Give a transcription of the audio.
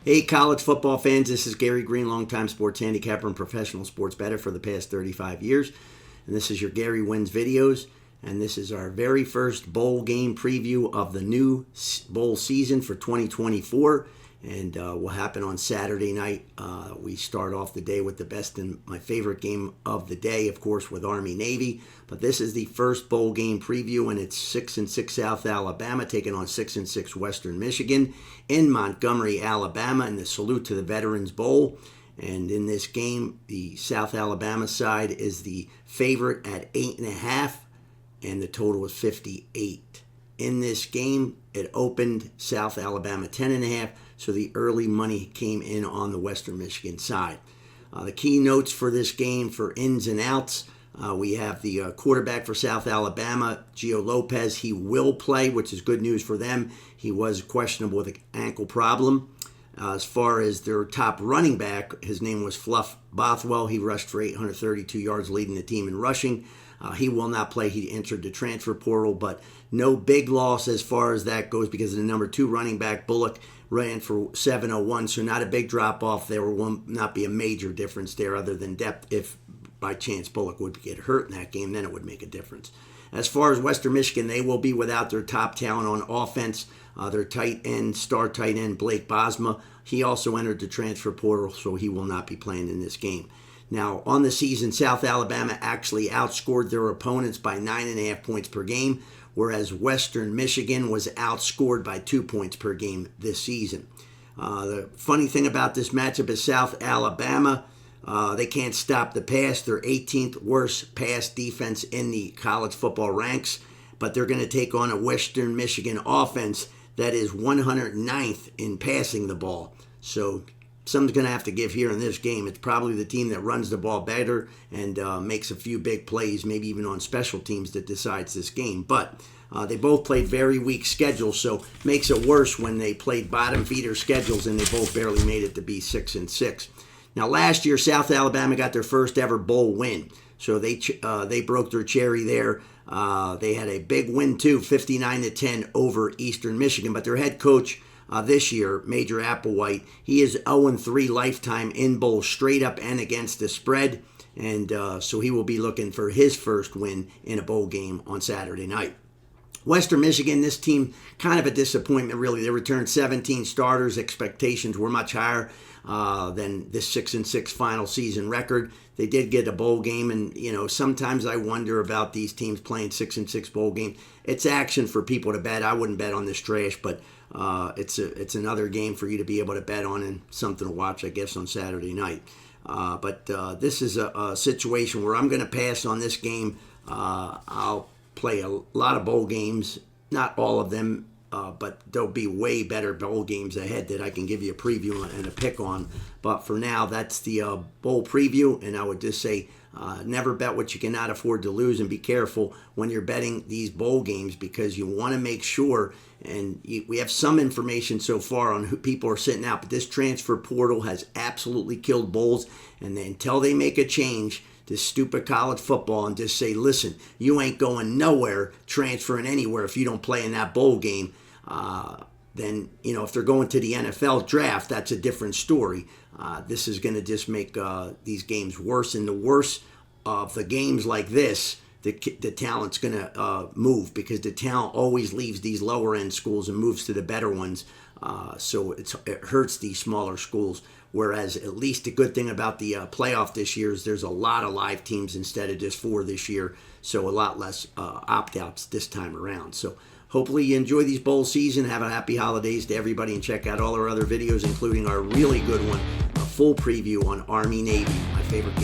Hey, college football fans, this is Gary Greene, longtime sports handicapper and professional sports bettor for the past 35 years. And this is your Gary Wins videos. And this is our very first bowl game preview of the new bowl season for 2024. And will happen on Saturday night. We start off the day with the best and my favorite game of the day, of course, with Army-Navy. But this is the first bowl game preview, and it's 6-6 South Alabama taking on 6-6 Western Michigan in Montgomery, Alabama, in the Salute to the Veterans Bowl. And in this game, the South Alabama side is the favorite at 8.5, and the total is 58. In this game, it opened South Alabama 10.5, so the early money came in on the Western Michigan side. The key notes for this game for ins and outs, we have the quarterback for South Alabama, Gio Lopez. He will play, which is good news for them. He was questionable with an ankle problem. As far as their top running back, his name was Fluff Bothwell. He rushed for 832 yards, leading the team in rushing. He will not play. He entered the transfer portal, but no big loss as far as that goes because the number 2 running back, Bullock, ran for 701, so not a big drop-off. There will not be a major difference there other than depth. If by chance Bullock would get hurt in that game, then it would make a difference. As far as Western Michigan, they will be without their top talent on offense. Their star tight end, Blake Bosma, he also entered the transfer portal, so he will not be playing in this game. Now, on the season, South Alabama actually outscored their opponents by 9.5 points per game, whereas Western Michigan was outscored by 2 points per game this season. The funny thing about this matchup is South Alabama, they can't stop the pass. They're 18th worst pass defense in the college football ranks, but they're going to take on a Western Michigan offense that is 109th in passing the ball. So something's going to have to give here in this game. It's probably the team that runs the ball better and makes a few big plays, maybe even on special teams, that decides this game. But they both played very weak schedules, so makes it worse when they played bottom feeder schedules and they both barely made it to be 6-6. Now, last year, South Alabama got their first ever bowl win, so they broke their cherry there. They had a big win, too, 59-10 over Eastern Michigan, but their head coach this year, Major Applewhite, he is 0-3 lifetime in bowl, straight up and against the spread, and so he will be looking for his first win in a bowl game on Saturday night. Western Michigan, this team, kind of a disappointment, really. They returned 17 starters. Expectations were much higher than this 6-6 final season record. They did get a bowl game, and, sometimes I wonder about these teams playing 6-6 bowl games. It's action for people to bet. I wouldn't bet on this trash, but it's another game for you to be able to bet on and something to watch, I guess, on Saturday night. But this is a situation where I'm going to pass on this game. I'll play a lot of bowl games, not all of them, but there'll be way better bowl games ahead that I can give you a preview and a pick on. But for now, that's the bowl preview, and I would just say never bet what you cannot afford to lose, and be careful when you're betting these bowl games because you want to make sure, and we have some information so far on who people are sitting out, but this transfer portal has absolutely killed bowls, and until they make a change, this stupid college football, and just say, listen, you ain't going nowhere, transferring anywhere if you don't play in that bowl game. Then, if they're going to the NFL draft, that's a different story. This is going to just make these games worse. And the worse of the games like this, the talent's going to move, because the talent always leaves these lower-end schools and moves to the better ones. So it hurts these smaller schools. Whereas at least the good thing about the playoff this year is there's a lot of live teams instead of just 4 this year. So a lot less opt-outs this time around. So hopefully you enjoy these bowl season. Have a happy holidays to everybody, and check out all our other videos, including our really good one, a full preview on Army-Navy, my favorite game.